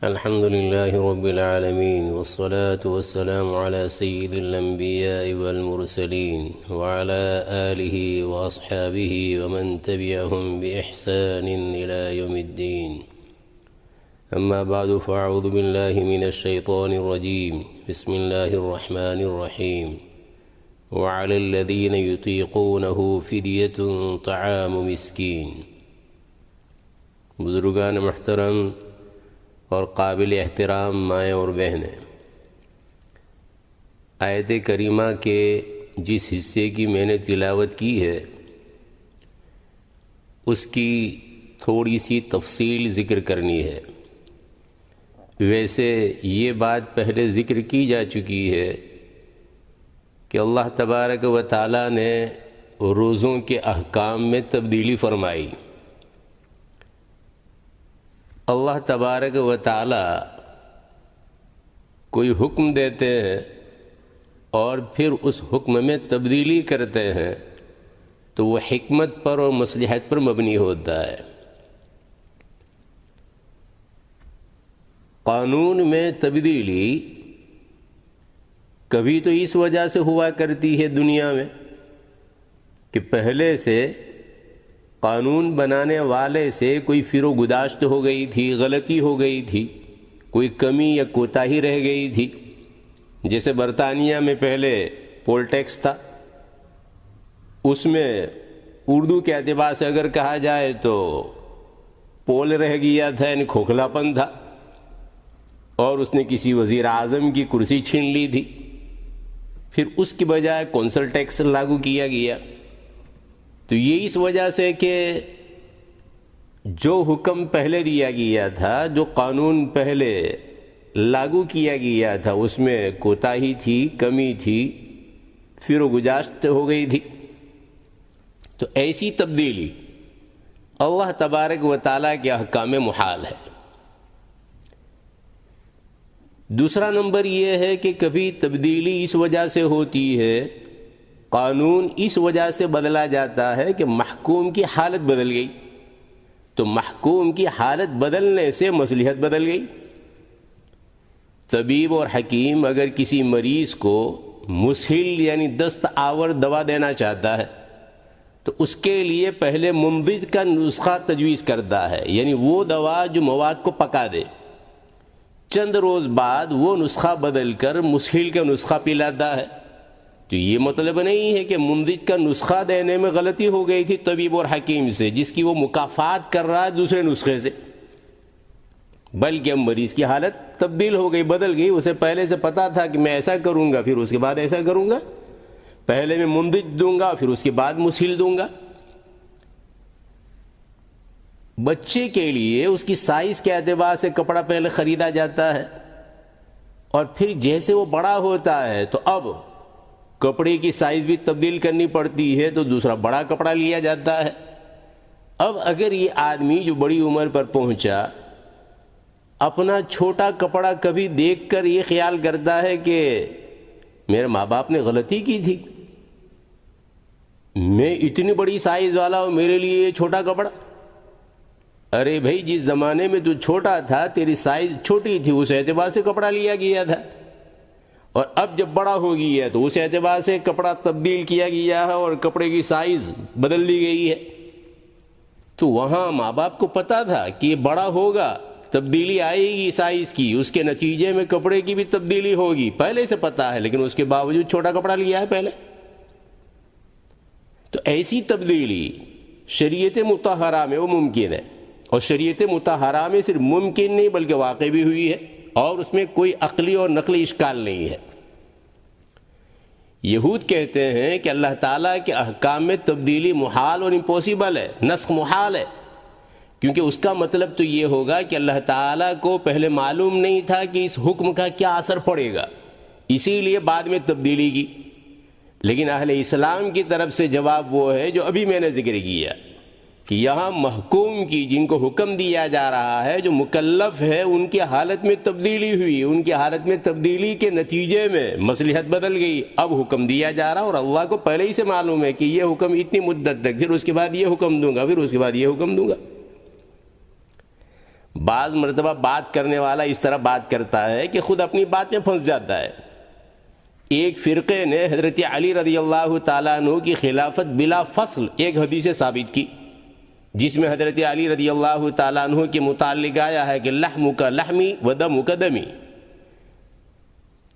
الحمد لله رب العالمين والصلاة والسلام على سيد الأنبياء والمرسلين وعلى آله وأصحابه ومن تبعهم بإحسان إلى يوم الدين. أما بعد فأعوذ بالله من الشيطان الرجيم. بسم الله الرحمن الرحيم. وعلى الذين يطيقونه فدية طعام مسكين. بزرگان محترم اور قابل احترام مائیں اور بہنیں، آیت کریمہ کے جس حصے کی میں نے تلاوت کی ہے اس کی تھوڑی سی تفصیل ذکر کرنی ہے۔ ویسے یہ بات پہلے ذکر کی جا چکی ہے کہ اللہ تبارک و تعالی نے روزوں کے احکام میں تبدیلی فرمائی۔ اللہ تبارک و تعالی کوئی حکم دیتے ہیں اور پھر اس حکم میں تبدیلی کرتے ہیں تو وہ حکمت پر اور مصلحت پر مبنی ہوتا ہے۔ قانون میں تبدیلی کبھی تو اس وجہ سے ہوا کرتی ہے دنیا میں کہ پہلے سے قانون بنانے والے سے کوئی فر و گداشت ہو گئی تھی، غلطی ہو گئی تھی، کوئی کمی یا کوتاہی رہ گئی تھی۔ جیسے برطانیہ میں پہلے پول ٹیکس تھا، اس میں اردو کے اعتبار سے اگر کہا جائے تو پول رہ گیا تھا، یعنی کھوکھلا پن تھا، اور اس نے کسی وزیر اعظم کی کرسی چھین لی تھی۔ پھر اس کی بجائے کونسل ٹیکس لاگو کیا گیا۔ تو یہ اس وجہ سے کہ جو حکم پہلے دیا گیا تھا، جو قانون پہلے لاگو کیا گیا تھا، اس میں کوتاہی تھی، کمی تھی، فر و گزاشت ہو گئی تھی۔ تو ایسی تبدیلی اللہ تبارک و تعالیٰ کے احکام محال ہے۔ دوسرا نمبر یہ ہے کہ کبھی تبدیلی اس وجہ سے ہوتی ہے، قانون اس وجہ سے بدلا جاتا ہے کہ محکوم کی حالت بدل گئی، تو محکوم کی حالت بدلنے سے مصلحت بدل گئی۔ طبیب اور حکیم اگر کسی مریض کو مسہل یعنی دست آور دوا دینا چاہتا ہے تو اس کے لیے پہلے منضج کا نسخہ تجویز کرتا ہے، یعنی وہ دوا جو مواد کو پکا دے۔ چند روز بعد وہ نسخہ بدل کر مسہل کا نسخہ پلاتا ہے۔ تو یہ مطلب نہیں ہے کہ منضج کا نسخہ دینے میں غلطی ہو گئی تھی طبیب اور حکیم سے، جس کی وہ مکافات کر رہا ہے دوسرے نسخے سے، بلکہ مریض کی حالت تبدیل ہو گئی، بدل گئی۔ اسے پہلے سے پتا تھا کہ میں ایسا کروں گا، پھر اس کے بعد ایسا کروں گا، پہلے میں منضج دوں گا پھر اس کے بعد مسہل دوں گا۔ بچے کے لیے اس کی سائز کے اعتبار سے کپڑا پہلے خریدا جاتا ہے، اور پھر جیسے وہ بڑا ہوتا ہے تو اب کپڑے کی سائز بھی تبدیل کرنی پڑتی ہے، تو دوسرا بڑا کپڑا لیا جاتا ہے۔ اب اگر یہ آدمی جو بڑی عمر پر پہنچا اپنا چھوٹا کپڑا کبھی دیکھ کر یہ خیال کرتا ہے کہ میرے ماں باپ نے غلطی کی تھی، میں اتنی بڑی سائز والا ہوں، میرے لیے یہ چھوٹا کپڑا۔ ارے بھائی، جس زمانے میں تو چھوٹا تھا تیری سائز چھوٹی تھی، اس اعتبار سے کپڑا لیا گیا تھا، اور اب جب بڑا ہو گیا ہے تو اس اعتبار سے کپڑا تبدیل کیا گیا ہے اور کپڑے کی سائز بدل دی گئی ہے۔ تو وہاں ماں باپ کو پتا تھا کہ یہ بڑا ہوگا، تبدیلی آئے گی سائز کی، اس کے نتیجے میں کپڑے کی بھی تبدیلی ہوگی، پہلے سے پتا ہے، لیکن اس کے باوجود چھوٹا کپڑا لیا ہے پہلے۔ تو ایسی تبدیلی شریعت مطہرہ میں وہ ممکن ہے، اور شریعت مطہرہ میں صرف ممکن نہیں بلکہ واقع بھی ہوئی ہے، اور اس میں کوئی عقلی اور نقلی اشکال نہیں ہے۔ یہود کہتے ہیں کہ اللہ تعالیٰ کے احکام میں تبدیلی محال اور امپوسیبل ہے، نسخ محال ہے، کیونکہ اس کا مطلب تو یہ ہوگا کہ اللہ تعالیٰ کو پہلے معلوم نہیں تھا کہ اس حکم کا کیا اثر پڑے گا، اسی لیے بعد میں تبدیلی کی۔ لیکن اہل اسلام کی طرف سے جواب وہ ہے جو ابھی میں نے ذکر کیا، کہ یہاں محکوم کی، جن کو حکم دیا جا رہا ہے، جو مکلف ہے، ان کی حالت میں تبدیلی ہوئی، ان کی حالت میں تبدیلی کے نتیجے میں مصلحت بدل گئی، اب حکم دیا جا رہا، اور اللہ کو پہلے ہی سے معلوم ہے کہ یہ حکم اتنی مدت تک، پھر اس کے بعد یہ حکم دوں گا، پھر اس کے بعد یہ حکم دوں گا۔ بعض مرتبہ بات کرنے والا اس طرح بات کرتا ہے کہ خود اپنی بات میں پھنس جاتا ہے۔ ایک فرقے نے حضرت علی رضی اللہ تعالیٰ عنہ کی خلافت بلا فصل ایک حدیث سے ثابت کی، جس میں حضرت علی رضی اللہ تعالیٰ عنہ کے متعلق آیا ہے کہ لحمک لحمی و دمک دمی،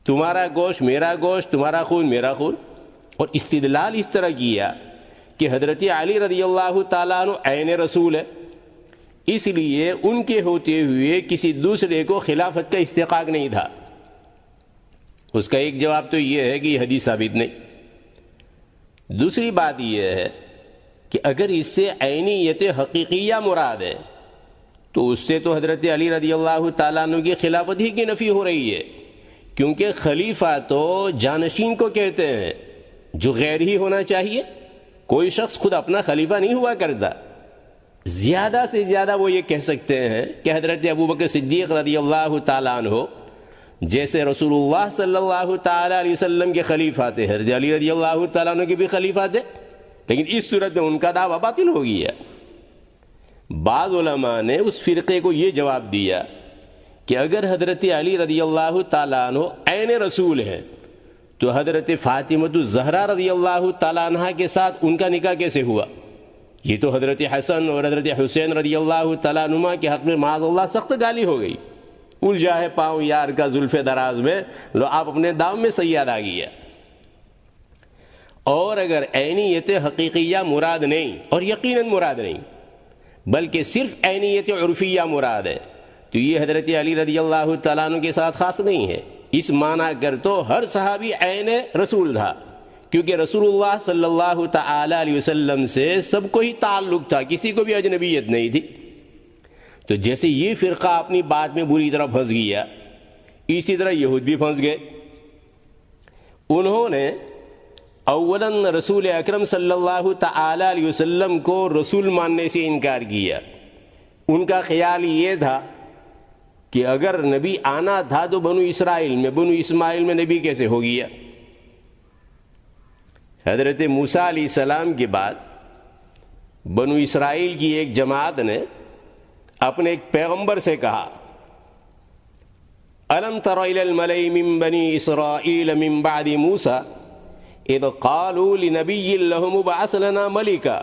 تمہارا گوشت میرا گوشت، تمہارا خون میرا خون۔ اور استدلال اس طرح کیا کہ حضرت علی رضی اللہ تعالیٰ عنہ عین رسول ہے، اس لیے ان کے ہوتے ہوئے کسی دوسرے کو خلافت کا استحقاق نہیں تھا۔ اس کا ایک جواب تو یہ ہے کہ یہ حدیث ثابت نہیں۔ دوسری بات یہ ہے کہ اگر اس سے عینیت حقیقیہ مراد ہے تو اس سے تو حضرت علی رضی اللہ تعالیٰ عنہ کی خلافت ہی کی نفی ہو رہی ہے، کیونکہ خلیفہ تو جانشین کو کہتے ہیں جو غیر ہی ہونا چاہیے۔ کوئی شخص خود اپنا خلیفہ نہیں ہوا کرتا۔ زیادہ سے زیادہ وہ یہ کہہ سکتے ہیں کہ حضرت ابوبکر صدیق رضی اللہ تعالیٰ عنہ جیسے رسول اللہ صلی اللہ تعالیٰ علیہ وسلم کے خلیفہ تھے، حضرت علی رضی اللہ تعالیٰ عنہ کے بھی خلیفہ تھے، لیکن اس صورت میں ان کا دعویٰ باطل ہو گیا۔ بعض علماء نے اس فرقے کو یہ جواب دیا کہ اگر حضرت علی رضی اللہ تعالیٰ عنہ عین رسول ہیں تو حضرت فاطمہ الزہرا رضی اللہ تعالیٰ عنہ کے ساتھ ان کا نکاح کیسے ہوا؟ یہ تو حضرت حسن اور حضرت حسین رضی اللہ تعالیٰ عنہ کے حق میں معاذ اللہ سخت گالی ہو گئی۔ الجھا ہے پاؤں یار کا زلف دراز میں، لو آپ اپنے دام میں سیاد آ گیا۔ اور اگر عینیت حقیقیہ مراد نہیں، اور یقیناً مراد نہیں، بلکہ صرف عینیت عرفیہ مراد ہے، تو یہ حضرت علی رضی اللہ تعالیٰ عنہ کے ساتھ خاص نہیں ہے۔ اس معنی کر تو ہر صحابی عین رسول تھا، کیونکہ رسول اللہ صلی اللہ تعالی علیہ وسلم سے سب کو ہی تعلق تھا، کسی کو بھی اجنبیت نہیں تھی۔ تو جیسے یہ فرقہ اپنی بات میں بری طرح پھنس گیا، اسی طرح یہود بھی پھنس گئے۔ انہوں نے اولاً رسول اکرم صلی اللہ تعالی علیہ وسلم کو رسول ماننے سے انکار کیا۔ ان کا خیال یہ تھا کہ اگر نبی آنا تھا تو بنو اسرائیل میں، بنو اسماعیل میں نبی کیسے ہو گیا؟ حضرت موسیٰ علیہ السلام کے بعد بنو اسرائیل کی ایک جماعت نے اپنے ایک پیغمبر سے کہا، أَلَمْ تَرَ إِلَى الْمَلَئِ مِنْ بَنِي إِسْرَائِيلَ مِنْ بَعْدِ مُوسَى إِذْ قَالُوا لِنَبِيٍّ لَهُمُ ابْعَثْ لَنَا مَلِكًا۔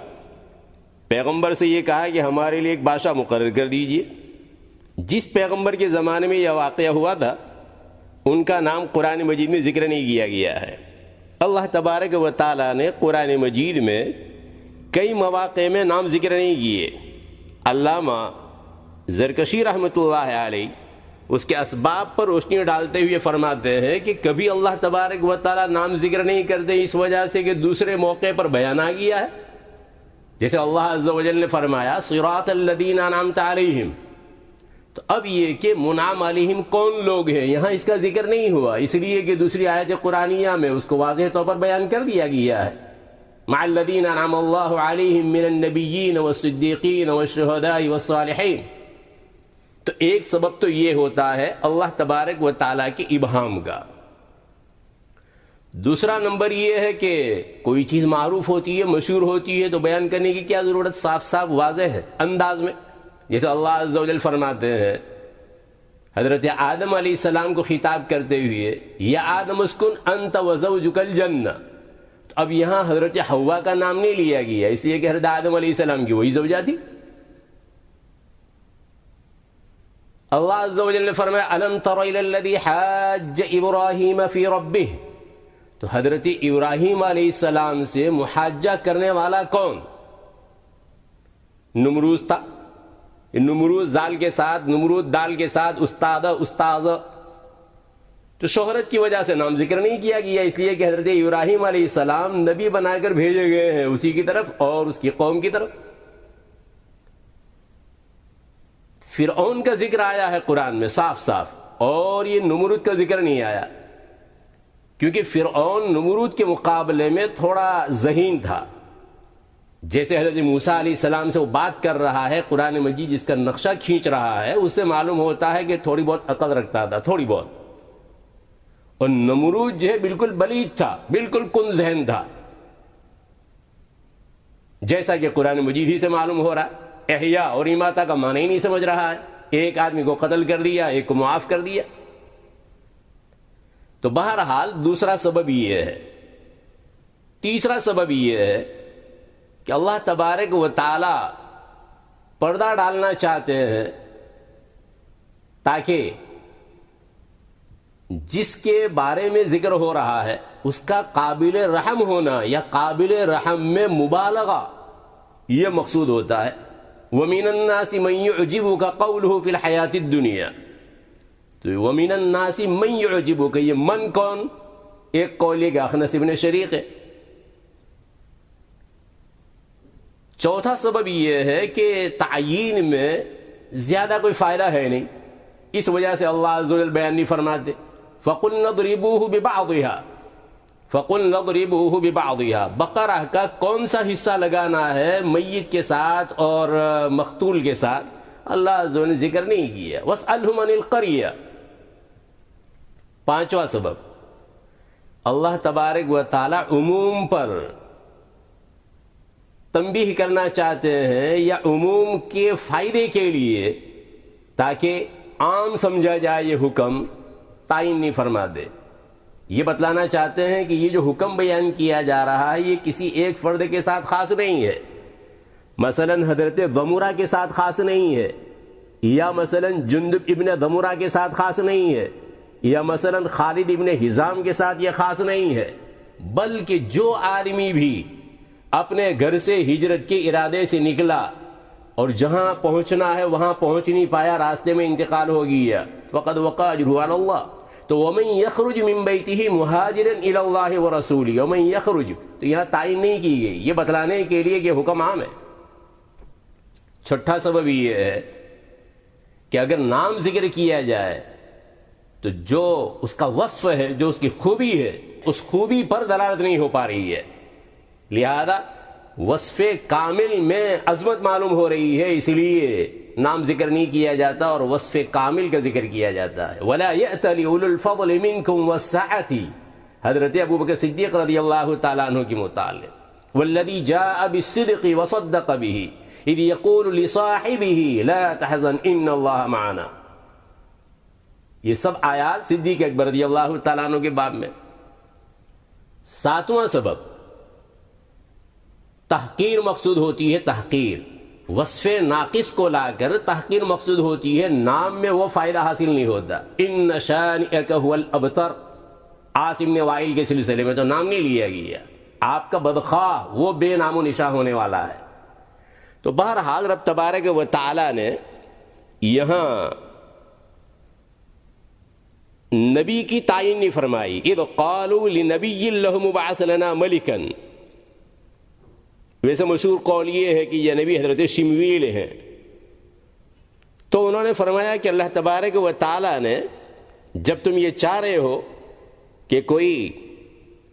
پیغمبر سے یہ کہا کہ ہمارے لیے ایک بادشاہ مقرر کر دیجئے۔ جس پیغمبر کے زمانے میں یہ واقعہ ہوا تھا ان کا نام قرآن مجید میں ذکر نہیں کیا گیا ہے۔ اللہ تبارک و تعالیٰ نے قرآن مجید میں کئی مواقع میں نام ذکر نہیں کیے۔ علامہ زرکشی رحمۃ اللہ علیہ اس کے اسباب پر روشنی ڈالتے ہوئے فرماتے ہیں کہ کبھی اللہ تبارک و تعالیٰ نام ذکر نہیں کرتے اس وجہ سے کہ دوسرے موقع پر بیان آ گیا ہے۔ جیسے اللہ عز و جل نے فرمایا صراط الذین انعمت علیہم، تو اب یہ کہ منعم علیہم کون لوگ ہیں یہاں اس کا ذکر نہیں ہوا، اس لیے کہ دوسری آیت قرآنیہ میں اس کو واضح طور پر بیان کر دیا گیا ہے۔ مع الذین انعم اللہ علیہم من النبیین والصدیقین والشہداء والصالحین۔ تو ایک سبب تو یہ ہوتا ہے اللہ تبارک و تعالیٰ کے ابہام کا۔ دوسرا نمبر یہ ہے کہ کوئی چیز معروف ہوتی ہے، مشہور ہوتی ہے، تو بیان کرنے کی کیا ضرورت، صاف صاف واضح ہے انداز میں۔ جیسے اللہ عز و جل فرماتے ہیں حضرت آدم علیہ السلام کو خطاب کرتے ہوئے، یا آدم اسکن انت وزوجک الجنہ، تو اب یہاں حضرت حوا کا نام نہیں لیا گیا اس لیے کہ حضرت آدم علیہ السلام کی وہی زوجہ تھی۔ اللہ عز و جل نے فرمایا الم تر الی الذی حاج ابراہیم فی ربہ، تو حضرت ابراہیم علیہ السلام سے محاجہ کرنے والا کون؟ نمرود تھا۔ نمرود دال کے ساتھ استاد، تو شہرت کی وجہ سے نام ذکر نہیں کیا گیا اس لیے کہ حضرت ابراہیم علیہ السلام نبی بنا کر بھیجے گئے ہیں اسی کی طرف اور اس کی قوم کی طرف۔ فرعون کا ذکر آیا ہے قرآن میں صاف صاف، اور یہ نمرود کا ذکر نہیں آیا، کیونکہ فرعون نمرود کے مقابلے میں تھوڑا ذہین تھا۔ جیسے حضرت موسیٰ علیہ السلام سے وہ بات کر رہا ہے، قرآن مجید جس کا نقشہ کھینچ رہا ہے، اس سے معلوم ہوتا ہے کہ تھوڑی بہت عقل رکھتا تھا، تھوڑی بہت۔ اور نمرود جو ہے بالکل بلید تھا، بالکل کن ذہن تھا، جیسا کہ قرآن مجید ہی سے معلوم ہو رہا ہے۔ احیاء اور اماتہ کا معنی ہی نہیں سمجھ رہا ہے، ایک آدمی کو قتل کر دیا، ایک کو معاف کر دیا. تو بہرحال دوسرا سبب یہ ہے. تیسرا سبب یہ ہے کہ اللہ تبارک و تعالی پردہ ڈالنا چاہتے ہیں تاکہ جس کے بارے میں ذکر ہو رہا ہے اس کا قابل رحم ہونا یا قابل رحم میں مبالغہ یہ مقصود ہوتا ہے. وَمِنَ النَّاسِ مَن يُعْجِبُكَ قَوْلُهُ فِي الْحَيَاةِ الدُّنْيَا. تو وَمِنَ النَّاسِ مَن يُعْجِبُكَ، یہ من کون؟ ایک قول یہ اخنس ابن شریق ہے. چوتھا سبب یہ ہے کہ تعیین میں زیادہ کوئی فائدہ ہے نہیں، اس وجہ سے اللہ عز و جل بیان نہیں فرماتے. فَقُلْنَا اضْرِبُوهُ بِبَعْضِهَا فَقُلْنَا اضْرِبُوهُ بِبَعْضِهَا. بقرہ کا کون سا حصہ لگانا ہے میت کے ساتھ اور مقتول کے ساتھ اللہ عز و جل نے ذکر نہیں کیا. وَاسْأَلْهُمْ عَنِ الْقَرْيَةِ. پانچواں سبب، اللہ تبارک و تعالی عموم پر تنبیہ کرنا چاہتے ہیں یا عموم کے فائدے کے لیے تاکہ عام سمجھا جائے یہ حکم، تعین نہیں فرما دے. یہ بتلانا چاہتے ہیں کہ یہ جو حکم بیان کیا جا رہا ہے یہ کسی ایک فرد کے ساتھ خاص نہیں ہے، مثلا حضرت ضمرہ کے ساتھ خاص نہیں ہے، یا مثلا جندب ابن ضمرہ کے ساتھ خاص نہیں ہے، یا مثلا خالد ابن حزام کے ساتھ یہ خاص نہیں ہے، بلکہ جو آدمی بھی اپنے گھر سے ہجرت کے ارادے سے نکلا اور جہاں پہنچنا ہے وہاں پہنچ نہیں پایا، راستے میں انتقال ہو گیا، فقد وقع اجرہ علی اللہ. تو ومن یخرج من بیتہ مہاجرا الی اللہ ورسولہ، ومن یخرج تو یہاں تعین نہیں کی گئی، یہ بتلانے کے لیے کہ حکم عام ہے. چھٹا سبب یہ ہے کہ اگر نام ذکر کیا جائے تو جو اس کا وصف ہے، جو اس کی خوبی ہے، اس خوبی پر دلالت نہیں ہو پا رہی ہے، لہذا وصف کامل میں عظمت معلوم ہو رہی ہے، اس لیے نام ذکر نہیں کیا جاتا اور وصف کامل کا ذکر کیا جاتا ہے. وَلَا يَأْتَلِ أُولُو الْفَضْلِ مِنْكُمْ وَالسَّعَةِ، حضرت ابوبکر صدیق رضی اللہ تعالیٰ عنہ کی متعلق. وَالَّذِي جَاءَ بِالصِّدْقِ وَصَدَّقَ بِهِ إِذْ يَقُولُ لِصَاحِبِهِ لَا تَحْزَنْ إِنَّ اللَّهَ مَعَنَا. یہ سب آیات صدیق اکبر رضی اللہ تعالیٰ عنہ کے باب میں. ساتواں سبب، تحقیر مقصود ہوتی ہے. تحقیر وصف ناقص کو لا کر تحقیر مقصود ہوتی ہے، نام میں وہ فائدہ حاصل نہیں ہوتا. ان شانئک هو الابتر، عاصم بن وائل کے سلسلے میں تو نام نہیں لیا گیا، آپ کا بدخواہ وہ بے نام و نشاں ہونے والا ہے. تو بہرحال رب تبارک و تعالی نے یہاں نبی کی تعین نہیں فرمائی. اذ قالوا لنبی لهم ابعث لنا ملکا. ویسے مشہور قول یہ ہے کہ یہ نبی حضرت شمویل ہیں، تو انہوں نے فرمایا کہ اللہ تبارک و تعالی نے جب تم یہ چاہ رہے ہو کہ کوئی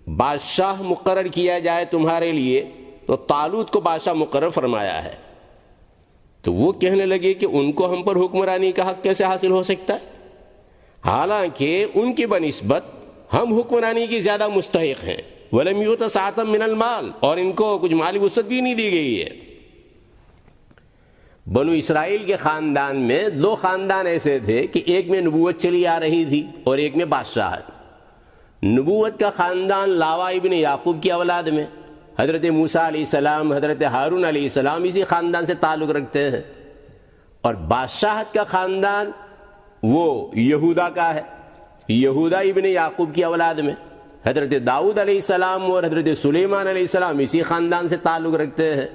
بادشاہ مقرر کیا جائے تمہارے لیے تو طالوت کو بادشاہ مقرر فرمایا ہے. تو وہ کہنے لگے کہ ان کو ہم پر حکمرانی کا حق کیسے حاصل ہو سکتا ہے، حالانکہ ان کی بنسبت ہم حکمرانی کی زیادہ مستحق ہیں. وَلَمْ يُؤْتَ سَعَةً مِّنَ الْمَالِ، اور ان کو کچھ مالی وسعت بھی نہیں دی گئی ہے. بنو اسرائیل کے خاندان میں دو خاندان ایسے تھے کہ ایک میں نبوت چلی آ رہی تھی اور ایک میں بادشاہت. نبوت کا خاندان لاوا ابن یعقوب کی اولاد میں، حضرت موسیٰ علیہ السلام، حضرت ہارون علیہ السلام اسی خاندان سے تعلق رکھتے ہیں. اور بادشاہت کا خاندان وہ یہودا کا ہے، یہودا ابن یعقوب کی اولاد میں. حضرت داؤد علیہ السلام اور حضرت سلیمان علیہ السلام اسی خاندان سے تعلق رکھتے ہیں.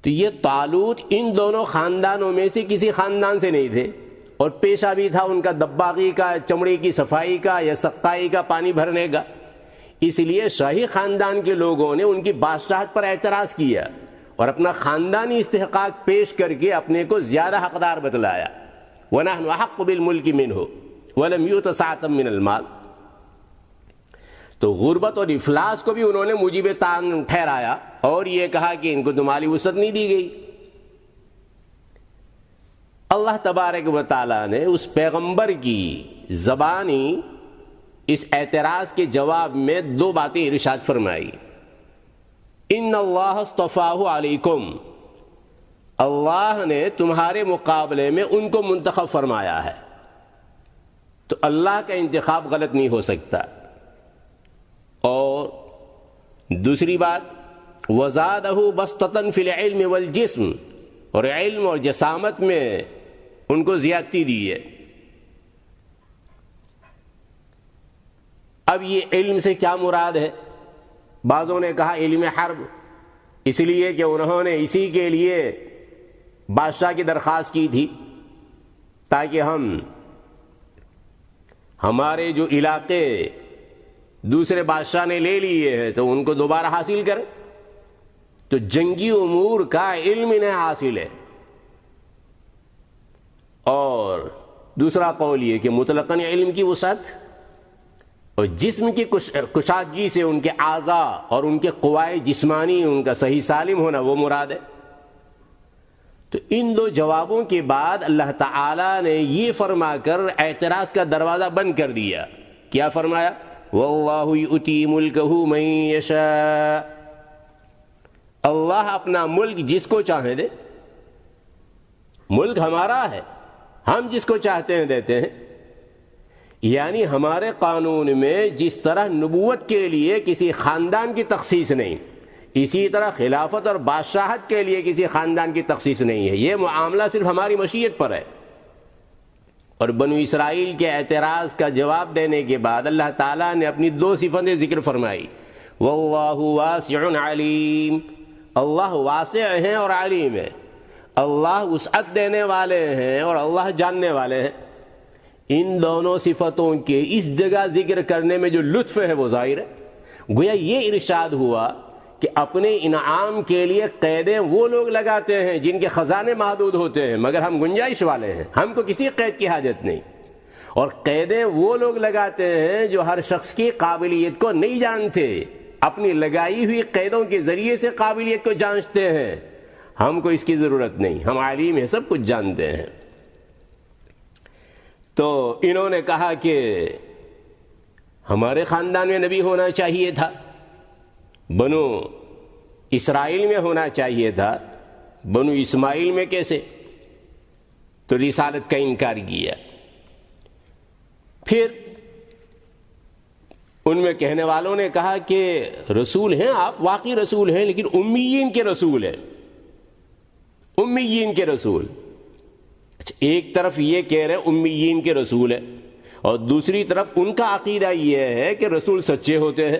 تو یہ طالوت ان دونوں خاندانوں میں سے کسی خاندان سے نہیں تھے، اور پیشہ بھی تھا ان کا دباغی کا، چمڑی کی صفائی کا یا سقائی کا، پانی بھرنے کا. اس لیے شاہی خاندان کے لوگوں نے ان کی بادشاہت پر اعتراض کیا اور اپنا خاندانی استحقاق پیش کر کے اپنے کو زیادہ حقدار بتلایا. وَنَحْنُ أَحَقُّ بِالْمُلْكِ مِنْهُ وَلَمْ يُؤْتَ سَعَةً مِّنَ الْمَالِ. تو غربت اور افلاس کو بھی انہوں نے موجب طعن ٹھہرایا اور یہ کہا کہ ان کو تو مالی وسعت نہیں دی گئی. اللہ تبارک و تعالیٰ نے اس پیغمبر کی زبانی اس اعتراض کے جواب میں دو باتیں ارشاد فرمائی. ان اللہ اصطفاہ علیکم، اللہ نے تمہارے مقابلے میں ان کو منتخب فرمایا ہے، تو اللہ کا انتخاب غلط نہیں ہو سکتا۔ اور دوسری بات، وَزَادَهُ بَسْطَةً فِي الْعِلْمِ وَالْجِسْمِ، اور علم اور جسامت میں ان کو زیادتی دی ہے۔ اب یہ علم سے کیا مراد ہے؟ بعضوں نے کہا علم حرب، اس لیے کہ انہوں نے اسی کے لیے بادشاہ کی درخواست کی تھی تاکہ ہمارے جو علاقے دوسرے بادشاہ نے لے لیے ہیں تو ان کو دوبارہ حاصل کریں، تو جنگی امور کا علم انہیں حاصل ہے۔ اور دوسرا قول یہ کہ مطلقاً علم کی وسعت اور جسم کی کشادگی سے ان کے اعضاء اور ان کے قوائے جسمانی ان کا صحیح سالم ہونا وہ مراد ہے۔ تو ان دو جوابوں کے بعد اللہ تعالی نے یہ فرما کر اعتراض کا دروازہ بند کر دیا۔ کیا فرمایا؟ وَاللَّهُ يُؤْتِي مُلْكَهُ مَن يَشَاءُ، اللہ اپنا ملک جس کو چاہے دے۔ ملک ہمارا ہے، ہم جس کو چاہتے ہیں دیتے ہیں۔ یعنی ہمارے قانون میں جس طرح نبوت کے لیے کسی خاندان کی تخصیص نہیں، اسی طرح خلافت اور بادشاہت کے لیے کسی خاندان کی تخصیص نہیں ہے، یہ معاملہ صرف ہماری مشیت پر ہے۔ اور بنو اسرائیل کے اعتراض کا جواب دینے کے بعد اللہ تعالیٰ نے اپنی دو صفتیں ذکر فرمائی، وَاللَّهُ وَاسِعٌ عَلِيمٌ، اللہ واسع ہیں اور علیم ہیں، اللہ وسعت دینے والے ہیں اور اللہ جاننے والے ہیں۔ ان دونوں صفتوں کے اس جگہ ذکر کرنے میں جو لطف ہے وہ ظاہر ہے۔ گویا یہ ارشاد ہوا کہ اپنے انعام کے لیے قیدیں وہ لوگ لگاتے ہیں جن کے خزانے محدود ہوتے ہیں، مگر ہم گنجائش والے ہیں، ہم کو کسی قید کی حاجت نہیں۔ اور قیدیں وہ لوگ لگاتے ہیں جو ہر شخص کی قابلیت کو نہیں جانتے، اپنی لگائی ہوئی قیدوں کے ذریعے سے قابلیت کو جانچتے ہیں۔ ہم کو اس کی ضرورت نہیں، ہم عالم ہیں، سب کچھ جانتے ہیں۔ تو انہوں نے کہا کہ ہمارے خاندان میں نبی ہونا چاہیے تھا، بنو اسرائیل میں ہونا چاہیے تھا، بنو اسماعیل میں کیسے؟ تو رسالت کا انکار کیا۔ پھر ان میں کہنے والوں نے کہا کہ رسول ہیں آپ، واقعی رسول ہیں، لیکن امیین کے رسول ہیں، امیین کے رسول۔ اچھا، ایک طرف یہ کہہ رہے امیین کے رسول ہیں اور دوسری طرف ان کا عقیدہ یہ ہے کہ رسول سچے ہوتے ہیں،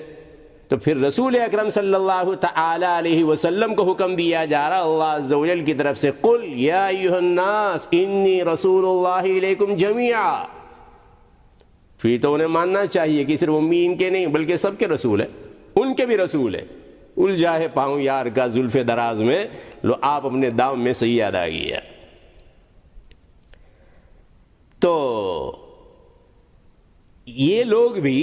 تو پھر رسول اکرم صلی اللہ تعالی علیہ وسلم کو حکم دیا جا رہا اللہ عز و جل کی طرف سے، قل یا ایھا الناس انی رسول اللہ الیکم جمیعا۔ پھر تو انہیں ماننا چاہیے کہ صرف امیین کے نہیں بلکہ سب کے رسول ہیں، ان کے بھی رسول ہیں۔ الجھا ہے پاؤں یار کا زلف دراز میں، لو آپ اپنے دام میں صحیح ادا کیا۔ تو یہ لوگ بھی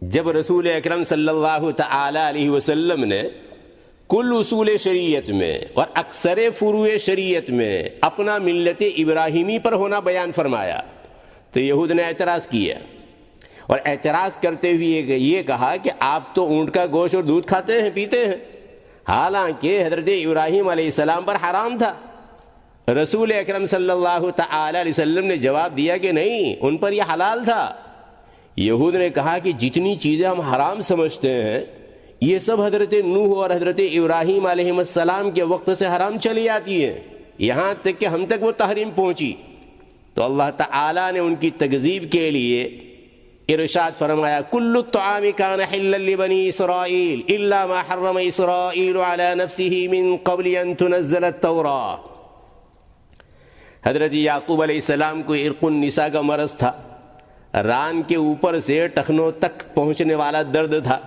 جب رسول اکرم صلی اللہ تعالی علیہ وسلم نے کل اصول شریعت میں اور اکثر فروع شریعت میں اپنا ملت ابراہیمی پر ہونا بیان فرمایا تو یہود نے اعتراض کیا، اور اعتراض کرتے ہوئے یہ کہا کہ آپ تو اونٹ کا گوشت اور دودھ کھاتے ہیں، پیتے ہیں، حالانکہ حضرت ابراہیم علیہ السلام پر حرام تھا۔ رسول اکرم صلی اللہ تعالی علیہ وسلم نے جواب دیا کہ نہیں، ان پر یہ حلال تھا۔ یہود نے کہا کہ جتنی چیزیں ہم حرام سمجھتے ہیں یہ سب حضرت نوح اور حضرت ابراہیم علیہ السلام کے وقت سے حرام چلی آتی ہیں، یہاں تک کہ ہم تک وہ تحریم پہنچی۔ تو اللہ تعالی نے ان کی تکذیب کے لیے ارشاد فرمایا، کل الطعام کان حلا لبنی اسرائیل الا ما حرم اسرائیل علی نفسه من قبل ان تنزل التوراۃ۔ حضرت یعقوب علیہ السلام کو عرق النساء کا مرض تھا، ران کے اوپر سے ٹخنوں تک پہنچنے والا درد تھا،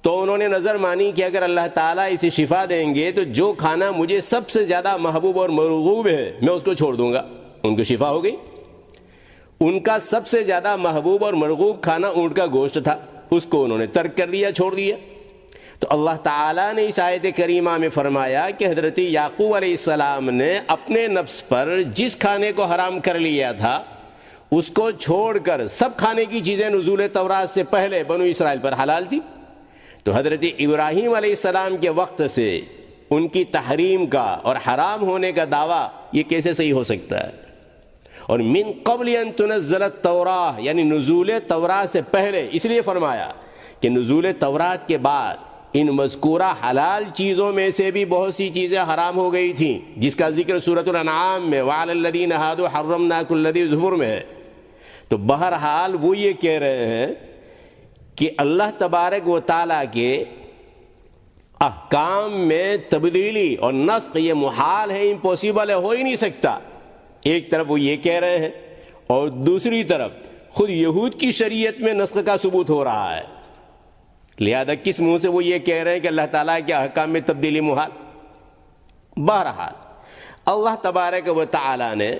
تو انہوں نے نظر مانی کہ اگر اللہ تعالیٰ اسے شفا دیں گے تو جو کھانا مجھے سب سے زیادہ محبوب اور مرغوب ہے میں اس کو چھوڑ دوں گا۔ ان کو شفا ہو گئی۔ ان کا سب سے زیادہ محبوب اور مرغوب کھانا اونٹ کا گوشت تھا، اس کو انہوں نے ترک کر دیا، چھوڑ دیا۔ تو اللہ تعالیٰ نے اس آیت کریمہ میں فرمایا کہ حضرت یعقوب علیہ السلام نے اپنے نفس پر جس کھانے کو حرام کر لیا تھا اس کو چھوڑ کر سب کھانے کی چیزیں نزول تورات سے پہلے بنو اسرائیل پر حلال تھی۔ تو حضرت ابراہیم علیہ السلام کے وقت سے ان کی تحریم کا اور حرام ہونے کا دعویٰ یہ کیسے صحیح ہو سکتا ہے؟ اور من قبل ان تنزل التوراہ یعنی نزول تورات سے پہلے اس لیے فرمایا کہ نزول تورات کے بعد ان مذکورہ حلال چیزوں میں سے بھی بہت سی چیزیں حرام ہو گئی تھیں، جس کا ذکر سورۃ الانعام میں وعلی الذین ہادوا حرمنا کل ذی ظفر میں ہے۔ تو بہرحال وہ یہ کہہ رہے ہیں کہ اللہ تبارک و تعالیٰ کے احکام میں تبدیلی اور نسخ یہ محال ہے، امپوسیبل ہے، ہو ہی نہیں سکتا۔ ایک طرف وہ یہ کہہ رہے ہیں اور دوسری طرف خود یہود کی شریعت میں نسخ کا ثبوت ہو رہا ہے، لہذا کس منہ سے وہ یہ کہہ رہے ہیں کہ اللہ تعالیٰ کے احکام میں تبدیلی محال؟ بہرحال اللہ تبارک و تعالیٰ نے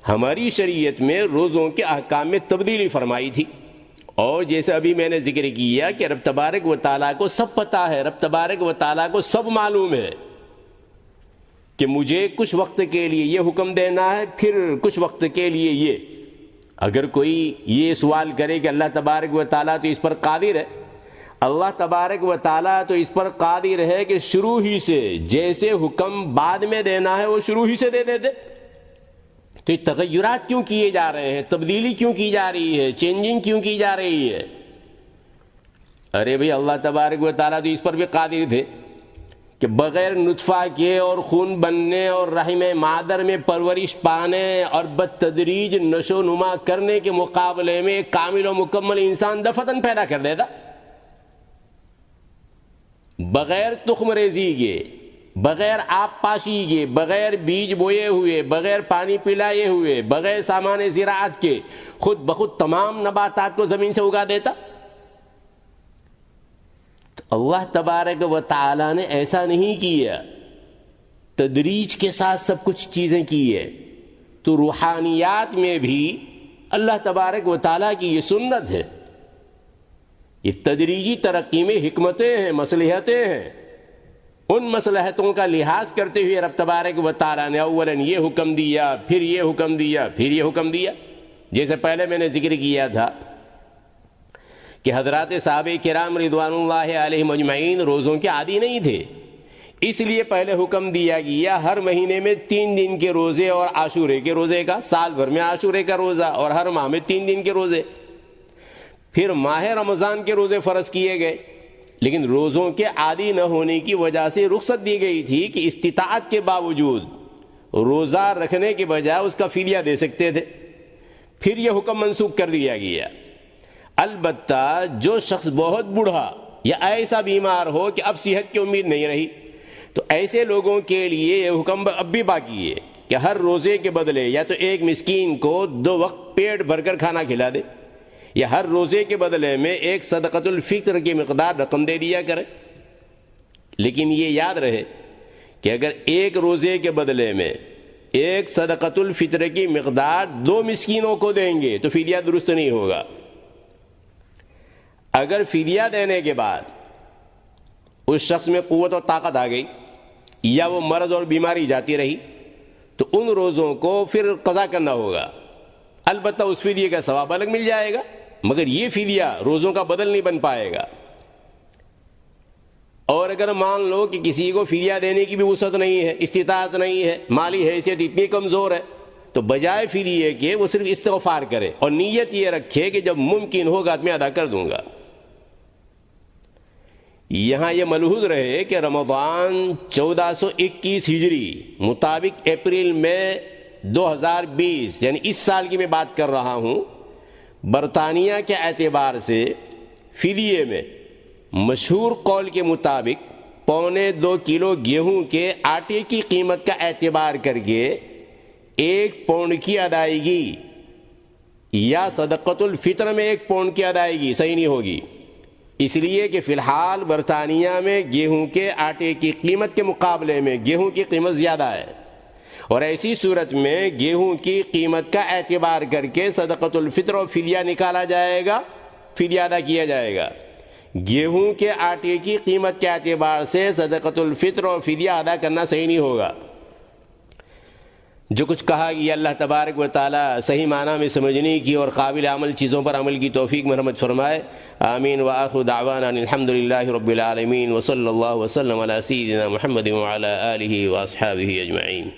ہماری شریعت میں روزوں کے احکام میں تبدیلی فرمائی تھی، اور جیسے ابھی میں نے ذکر کیا کہ رب تبارک و تعالیٰ کو سب پتہ ہے، رب تبارک و تعالیٰ کو سب معلوم ہے کہ مجھے کچھ وقت کے لیے یہ حکم دینا ہے، پھر کچھ وقت کے لیے یہ۔ اگر کوئی یہ سوال کرے کہ اللہ تبارک و تعالیٰ تو اس پر قادر ہے، اللہ تبارک و تعالیٰ تو اس پر قادر ہے کہ شروع ہی سے جیسے حکم بعد میں دینا ہے وہ شروع ہی سے دے دیتے، تو یہ تغیرات کیوں کیے جا رہے ہیں، تبدیلی کیوں کی جا رہی ہے، چینجنگ کیوں کی جا رہی ہے؟ ارے بھئی اللہ تبارک و تعالیٰ تو اس پر بھی قادر تھے کہ بغیر نطفہ کے اور خون بننے اور رحم مادر میں پرورش پانے اور بالتدریج نشو نما کرنے کے مقابلے میں ایک کامل و مکمل انسان دفتن پیدا کر دیتا، بغیر تخم ریزی کے، بغیر آب پاشی کے، بغیر بیج بوئے ہوئے، بغیر پانی پلائے ہوئے، بغیر سامان زراعت کے خود بخود تمام نباتات کو زمین سے اگا دیتا۔ تو اللہ تبارک و تعالی نے ایسا نہیں کیا، تدریج کے ساتھ سب کچھ چیزیں کی ہے۔ تو روحانیات میں بھی اللہ تبارک و تعالی کی یہ سنت ہے، یہ تدریجی ترقی میں حکمتیں ہیں، مصلحتیں ہیں، ان مصلحتوں کا لحاظ کرتے ہوئے رب تبارک و تعالیٰ نے اولاً یہ حکم دیا، پھر یہ حکم دیا، پھر یہ حکم دیا۔ جیسے پہلے میں نے ذکر کیا تھا کہ حضرات صحابہ کرام رضوان اللہ علیہم اجمعین روزوں کے عادی نہیں تھے، اس لیے پہلے حکم دیا گیا ہر مہینے میں 3 دن کے روزے اور عاشورے کے روزے کا، سال بھر میں عاشورے کا روزہ، اور ہر ماہ میں 3 دن کے روزے۔ پھر ماہ رمضان کے روزے فرض کیے گئے، لیکن روزوں کے عادی نہ ہونے کی وجہ سے رخصت دی گئی تھی کہ استطاعت کے باوجود روزہ رکھنے کے بجائے اس کا فدیہ دے سکتے تھے۔ پھر یہ حکم منسوخ کر دیا گیا، البتہ جو شخص بہت بوڑھا یا ایسا بیمار ہو کہ اب صحت کی امید نہیں رہی، تو ایسے لوگوں کے لیے یہ حکم اب بھی باقی ہے کہ ہر روزے کے بدلے یا تو ایک مسکین کو 2 وقت پیٹ بھر کر کھانا کھلا دے، یا ہر روزے کے بدلے میں ایک صدقۃ الفطر کی مقدار رقم دے دیا کرے۔ لیکن یہ یاد رہے کہ اگر ایک روزے کے بدلے میں ایک صدقۃ الفطر کی مقدار 2 مسکینوں کو دیں گے تو فدیہ درست نہیں ہوگا۔ اگر فدیہ دینے کے بعد اس شخص میں قوت و طاقت آ گئی یا وہ مرض اور بیماری جاتی رہی تو ان روزوں کو پھر قضا کرنا ہوگا، البتہ اس فدیے کا ثواب الگ مل جائے گا، مگر یہ فدیہ روزوں کا بدل نہیں بن پائے گا۔ اور اگر مان لو کہ کسی کو فدیہ دینے کی بھی وسعت نہیں ہے، استطاعت نہیں ہے، مالی حیثیت اتنی کمزور ہے، تو بجائے فدیے کے وہ صرف استغفار کرے اور نیت یہ رکھے کہ جب ممکن ہوگا میں ادا کر دوں گا۔ یہاں یہ ملحوظ رہے کہ رمضان 1421 ہجری مطابق اپریل میں 2020 یعنی اس سال کی میں بات کر رہا ہوں، برطانیہ کے اعتبار سے فدیے میں مشہور قول کے مطابق 1.25 کلو گیہوں کے آٹے کی قیمت کا اعتبار کر کے 1 پاؤنڈ کی ادائیگی یا صدقۃ الفطر میں 1 پاؤنڈ کی ادائیگی صحیح نہیں ہوگی، اس لیے کہ فی الحال برطانیہ میں گیہوں کے آٹے کی قیمت کے مقابلے میں گیہوں کی قیمت زیادہ ہے، اور ایسی صورت میں گیہوں کی قیمت کا اعتبار کر کے صدقۃ الفطر اور فدیہ نکالا جائے گا، فدیہ ادا کیا جائے گا۔ گیہوں کے آٹے کی قیمت کے اعتبار سے صدقۃ الفطر اور فدیہ ادا کرنا صحیح نہیں ہوگا۔ جو کچھ کہا یہ اللہ تبارک و تعالی صحیح معنی میں سمجھنے کی اور قابل عمل چیزوں پر عمل کی توفیق مرحمت فرمائے. آمین. وآخر دعوانا الحمدللہ رب العالمین وصلی اللہ وسلم علی سیدنا محمد وعلی آلہ واصحابہ اجمعین.